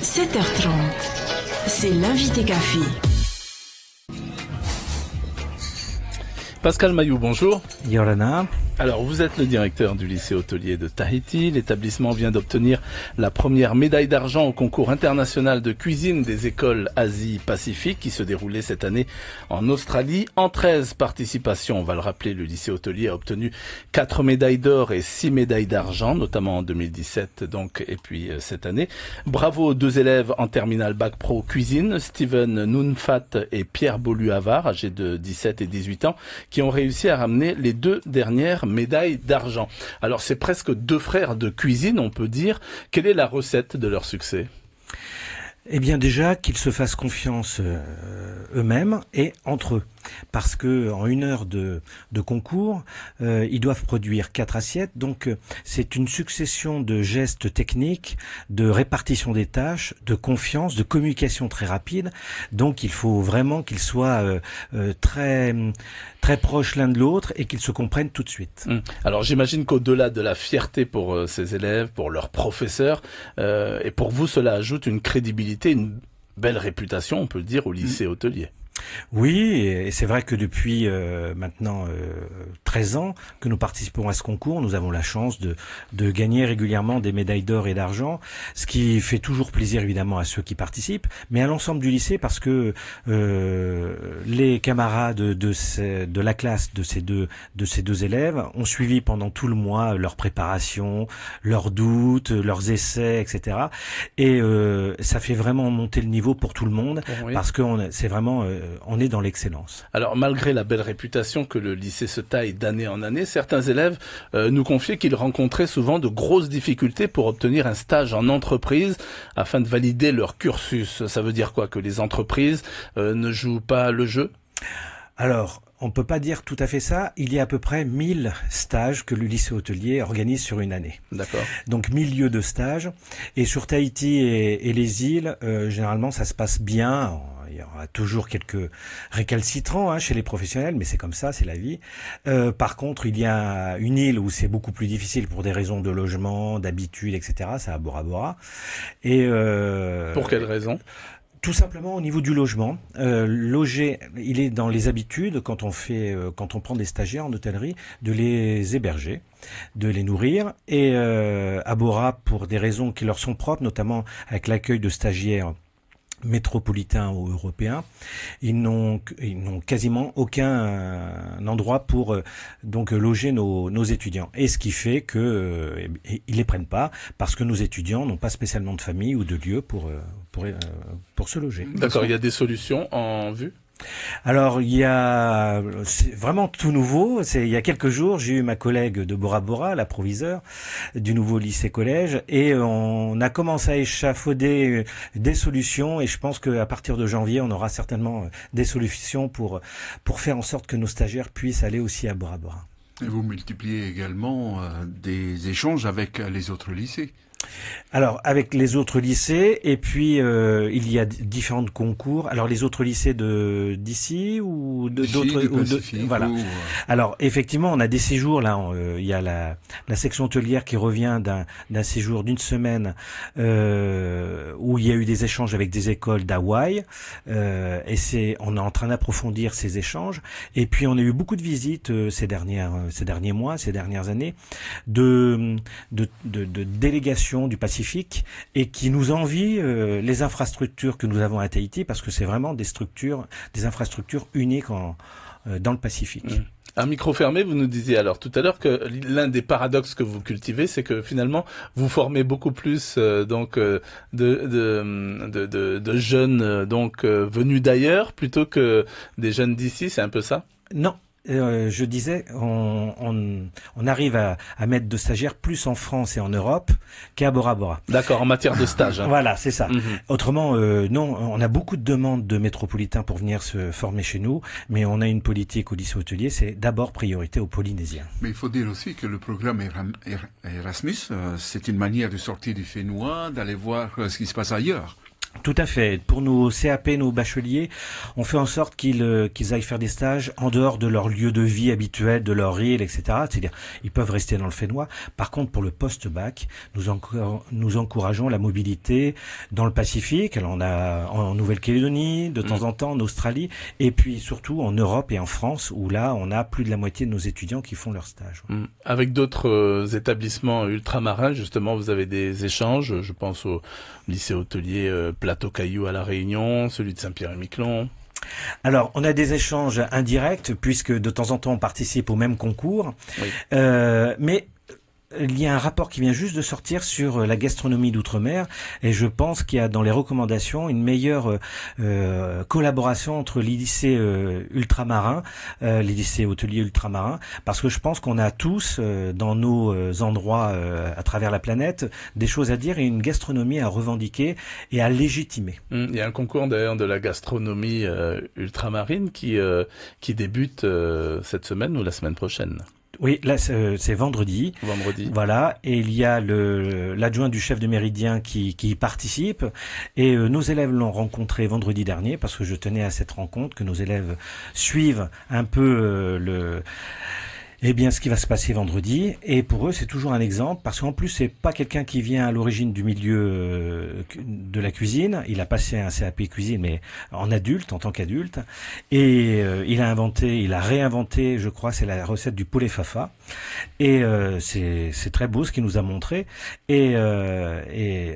7h30, c'est l'invité café. Pascal Mayou, bonjour. Yorana. Alors, vous êtes le directeur du lycée hôtelier de Tahiti. L'établissement vient d'obtenir la première médaille d'argent au concours international de cuisine des écoles Asie-Pacifique qui se déroulait cette année en Australie. En 13 participations, on va le rappeler, le lycée hôtelier a obtenu 4 médailles d'or et 6 médailles d'argent, notamment en 2017 donc, et puis cette année. Bravo aux 2 élèves en terminale bac pro cuisine, Steven Nunfat et Pierre Bolu-Havard, âgés de 17 et 18 ans, qui ont réussi à ramener les 2 dernières médaille d'argent. Alors c'est presque 2 frères de cuisine, on peut dire. Quelle est la recette de leur succès ? Eh bien déjà qu'ils se fassent confiance eux-mêmes et entre eux. Parce que en 1 heure de concours, ils doivent produire 4 assiettes. Donc c'est une succession de gestes techniques, de répartition des tâches, de confiance, de communication très rapide. Donc il faut vraiment qu'ils soient très proches l'un de l'autre et qu'ils se comprennent tout de suite. Alors j'imagine qu'au-delà de la fierté pour ces élèves, pour leurs professeurs, et pour vous, cela ajoute une crédibilité, une belle réputation, on peut le dire, au lycée hôtelier. Oui, et c'est vrai que depuis maintenant 13 ans que nous participons à ce concours, nous avons la chance de gagner régulièrement des médailles d'or et d'argent, ce qui fait toujours plaisir évidemment à ceux qui participent, mais à l'ensemble du lycée parce que les camarades de la classe de ces deux élèves ont suivi pendant tout le mois leur préparation, leurs doutes, leurs essais, etc. Et ça fait vraiment monter le niveau pour tout le monde, oui. Parce que c'est vraiment on est dans l'excellence. Alors, malgré la belle réputation que le lycée se taille d'année en année, certains élèves nous confiaient qu'ils rencontraient souvent de grosses difficultés pour obtenir un stage en entreprise afin de valider leur cursus. Ça veut dire quoi? Que les entreprises ne jouent pas le jeu? Alors, on ne peut pas dire tout à fait ça. Il y a à peu près 1000 stages que le lycée hôtelier organise sur une année. D'accord. Donc 1000 lieux de stage. Et sur Tahiti et les îles, généralement, ça se passe bien. Il y aura toujours quelques récalcitrants chez les professionnels, mais c'est comme ça, c'est la vie. Par contre, il y a une île où c'est beaucoup plus difficile pour des raisons de logement, d'habitude, etc. C'est à Bora Bora. Et pour quelles raisons ? Tout simplement au niveau du logement. Loger, il est dans les habitudes quand on prend des stagiaires en hôtellerie, de les héberger, de les nourrir. Et à Bora, pour des raisons qui leur sont propres, notamment avec l'accueil de stagiaires métropolitains ou européens, ils n'ont quasiment aucun endroit pour donc loger nos étudiants. Et ce qui fait que ils les prennent pas parce que nos étudiants n'ont pas spécialement de famille ou de lieu pour se loger. D'accord, il y a des solutions en vue? Alors c'est vraiment tout nouveau. Il y a quelques jours, j'ai eu ma collègue de Bora Bora, la proviseure du nouveau lycée-collège, et on a commencé à échafauder des solutions. Et je pense qu'à partir de janvier, on aura certainement des solutions pour faire en sorte que nos stagiaires puissent aller aussi à Bora Bora. Et vous multipliez également des échanges avec les autres lycées. Alors avec les autres lycées et puis il y a différents concours. Alors les autres lycées d'ici ou d'autres voilà. Alors effectivement on a des séjours là. Il y a la section hôtelière qui revient d'un séjour d'une semaine où il y a eu des échanges avec des écoles d'Hawaï et on est en train d'approfondir ces échanges. Et puis on a eu beaucoup de visites ces derniers mois, ces dernières années de délégations du Pacifique et qui nous envie les infrastructures que nous avons à Tahiti parce que c'est vraiment des infrastructures uniques dans le Pacifique. Un micro fermé, vous nous disiez alors tout à l'heure que l'un des paradoxes que vous cultivez, c'est que finalement vous formez beaucoup plus de jeunes venus d'ailleurs plutôt que des jeunes d'ici, c'est un peu ça? Non. Je disais, on arrive à mettre de stagiaires plus en France et en Europe qu'à Bora Bora. D'accord, en matière de stage. Voilà, c'est ça. Autrement, non, on a beaucoup de demandes de métropolitains pour venir se former chez nous, mais on a une politique au lycée hôtelier, c'est d'abord priorité aux Polynésiens. Mais il faut dire aussi que le programme Erasmus, c'est une manière de sortir du Fénois, d'aller voir ce qui se passe ailleurs. Tout à fait. Pour nos CAP, nos bacheliers, on fait en sorte qu'ils aillent faire des stages en dehors de leur lieu de vie habituel, de leur île, etc. C'est-à-dire, ils peuvent rester dans le Fénois. Par contre, pour le post-bac, nous encourageons la mobilité dans le Pacifique. Alors, on a en Nouvelle-Calédonie, de temps en temps, en Australie, et puis surtout en Europe et en France, où là, on a plus de la moitié de nos étudiants qui font leur stage. Avec d'autres établissements ultramarins, justement, vous avez des échanges. Je pense au lycée hôtelier Plateau Caillou à La Réunion, celui de Saint-Pierre-et-Miquelon. Alors, on a des échanges indirects, puisque de temps en temps, on participe au même concours. Oui. Mais il y a un rapport qui vient juste de sortir sur la gastronomie d'outre-mer, et je pense qu'il y a dans les recommandations une meilleure collaboration entre les lycées ultramarins, les lycées hôteliers ultramarins, parce que je pense qu'on a tous dans nos endroits à travers la planète des choses à dire et une gastronomie à revendiquer et à légitimer. Il y a un concours d'ailleurs de la gastronomie ultramarine qui débute cette semaine ou la semaine prochaine. Oui, là c'est vendredi. Vendredi. Voilà, et il y a l'adjoint du chef de Méridien qui y participe, et nos élèves l'ont rencontré vendredi dernier parce que je tenais à cette rencontre, que nos élèves suivent un peu ce qui va se passer vendredi. Et pour eux, c'est toujours un exemple, parce qu'en plus, c'est pas quelqu'un qui vient à l'origine du milieu de la cuisine. Il a passé un CAP cuisine, mais en adulte, en tant qu'adulte. Et il a réinventé, je crois, c'est la recette du poulet fafa. Et c'est très beau ce qu'il nous a montré. Et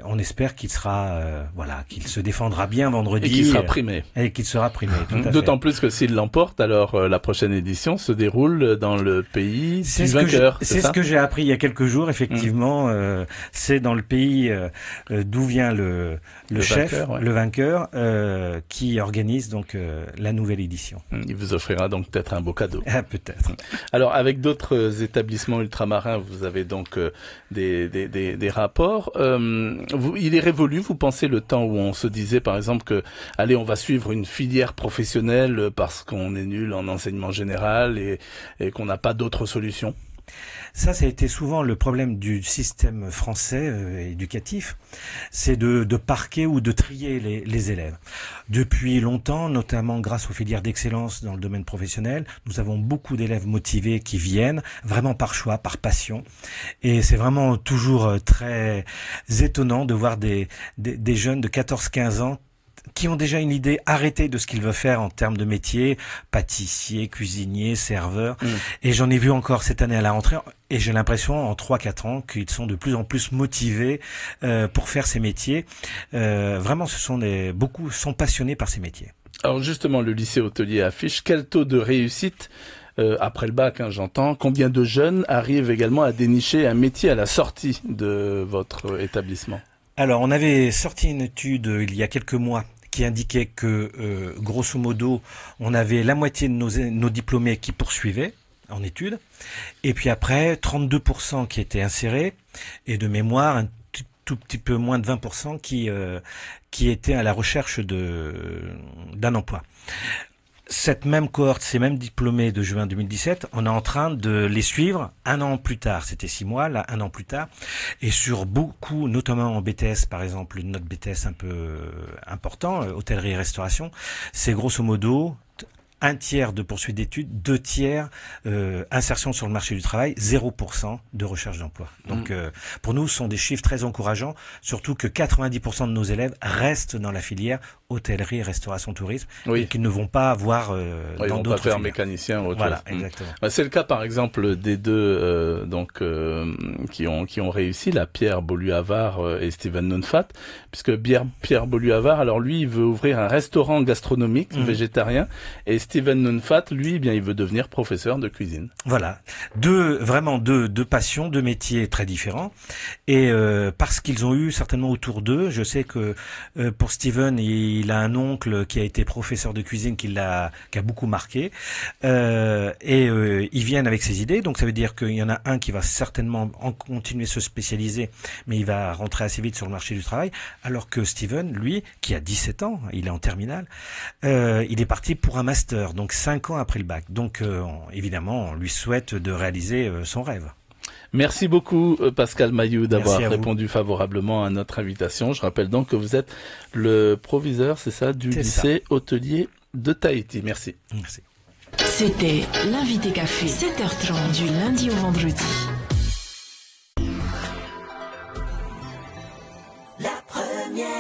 on espère qu'il sera, qu'il se défendra bien vendredi. Et qu'il sera primé. Et qu'il sera primé, tout à fait. D'autant plus que s'il l'emporte, alors la prochaine édition se déroule dans le pays du vainqueur. C'est ce que j'ai appris il y a quelques jours, effectivement. C'est dans le pays d'où vient le chef, vainqueur, le vainqueur, qui organise donc la nouvelle édition. Il vous offrira donc peut-être un beau cadeau. Ah, peut-être. Alors, avec d'autres établissements ultramarins, vous avez donc des rapports. Il est révolu, vous pensez, le temps où on se disait, par exemple, que allez, on va suivre une filière professionnelle parce qu'on est nul en enseignement général et qu'on n'a pas d'autres solutions? Ça a été souvent le problème du système français éducatif, c'est de parquer ou de trier les élèves. Depuis longtemps, notamment grâce aux filières d'excellence dans le domaine professionnel, nous avons beaucoup d'élèves motivés qui viennent, vraiment par choix, par passion. Et c'est vraiment toujours très étonnant de voir des jeunes de 14-15 ans qui ont déjà une idée arrêtée de ce qu'ils veulent faire en termes de métier, pâtissier, cuisinier, serveur. Et j'en ai vu encore cette année à la rentrée, et j'ai l'impression en 3-4 ans qu'ils sont de plus en plus motivés pour faire ces métiers. Vraiment, beaucoup sont passionnés par ces métiers. Alors justement, le lycée hôtelier affiche quel taux de réussite après le bac, j'entends. Combien de jeunes arrivent également à dénicher un métier à la sortie de votre établissement? Alors, on avait sorti une étude il y a quelques mois qui indiquait que, grosso modo, on avait la moitié de nos diplômés qui poursuivaient en études, et puis après, 32% qui étaient insérés, et de mémoire, un tout petit peu moins de 20% qui étaient à la recherche d'un emploi. Cette même cohorte, ces mêmes diplômés de juin 2017, on est en train de les suivre un an plus tard. C'était 6 mois, là, un an plus tard. Et sur beaucoup, notamment en BTS, par exemple, notre BTS un peu important, hôtellerie et restauration, c'est grosso modo un tiers de poursuite d'études, 2 tiers insertion sur le marché du travail, 0% de recherche d'emploi. Donc pour nous, ce sont des chiffres très encourageants, surtout que 90% de nos élèves restent dans la filière hôtellerie, restauration, tourisme, et qu'ils ne vont pas avoir dans d'autres filières. Ils vont pas faire mécanicien ou autre chose. Exactement. C'est le cas par exemple des deux qui ont réussi, la Pierre Beaulieu-Havard et Steven Nunfat, puisque Pierre Beaulieu-Havard, alors lui, il veut ouvrir un restaurant gastronomique végétarien, et Steven Nunfat, lui, il veut devenir professeur de cuisine. Voilà, deux passions, 2 métiers très différents, et parce qu'ils ont eu certainement autour d'eux, je sais que pour Steven, il a un oncle qui a été professeur de cuisine qui a beaucoup marqué, ils viennent avec ses idées, donc ça veut dire qu'il y en a un qui va certainement continuer à se spécialiser, mais il va rentrer assez vite sur le marché du travail, alors que Steven, lui, qui a 17 ans, il est en terminale, il est parti pour un master, donc 5 ans après le bac. Donc évidemment, on lui souhaite de réaliser son rêve. Merci beaucoup Pascal Mayou d'avoir Merci à vous. répondu favorablement à notre invitation. Je rappelle donc que vous êtes le proviseur, c'est ça, du lycée hôtelier de Tahiti. Merci. Merci. C'était l'invité café, 7h30 du lundi au vendredi. La première.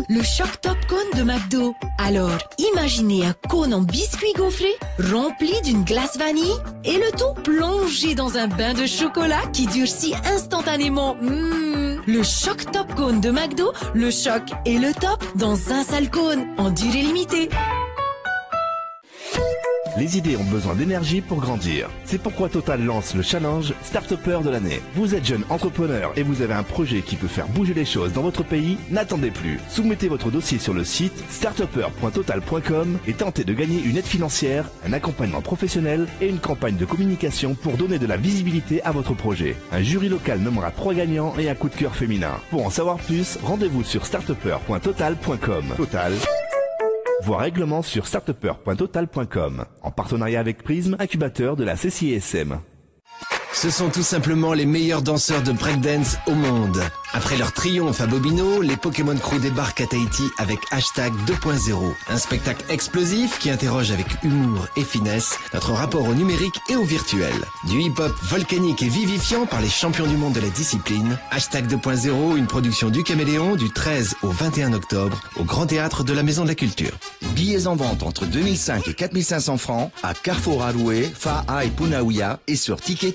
Le choc top cone de McDo. Alors, imaginez un cône en biscuit gaufré, rempli d'une glace vanille, et le tout plongé dans un bain de chocolat qui durcit instantanément. Le choc top cone de McDo, le choc et le top dans un seul cône, en durée limitée. Les idées ont besoin d'énergie pour grandir. C'est pourquoi Total lance le challenge Start-upper de l'année. Vous êtes jeune entrepreneur et vous avez un projet qui peut faire bouger les choses dans votre pays? N'attendez plus. Soumettez votre dossier sur le site startupper.total.com et tentez de gagner une aide financière, un accompagnement professionnel et une campagne de communication pour donner de la visibilité à votre projet. Un jury local nommera 3 gagnants et un coup de cœur féminin. Pour en savoir plus, rendez-vous sur startupper.total.com. Total. Voir règlement sur startupper.total.com. En partenariat avec Prism, incubateur de la CCISM. Ce sont tout simplement les meilleurs danseurs de breakdance au monde. Après leur triomphe à Bobino, les Pokémon Crew débarquent à Tahiti avec Hashtag 2.0. Un spectacle explosif qui interroge avec humour et finesse notre rapport au numérique et au virtuel. Du hip-hop volcanique et vivifiant par les champions du monde de la discipline. Hashtag 2.0, une production du Caméléon du 13 au 21 octobre au Grand Théâtre de la Maison de la Culture. Billets en vente entre 2005 et 4500 francs à Carrefour Aroué, Fa'a et Punaouia et sur Ticket.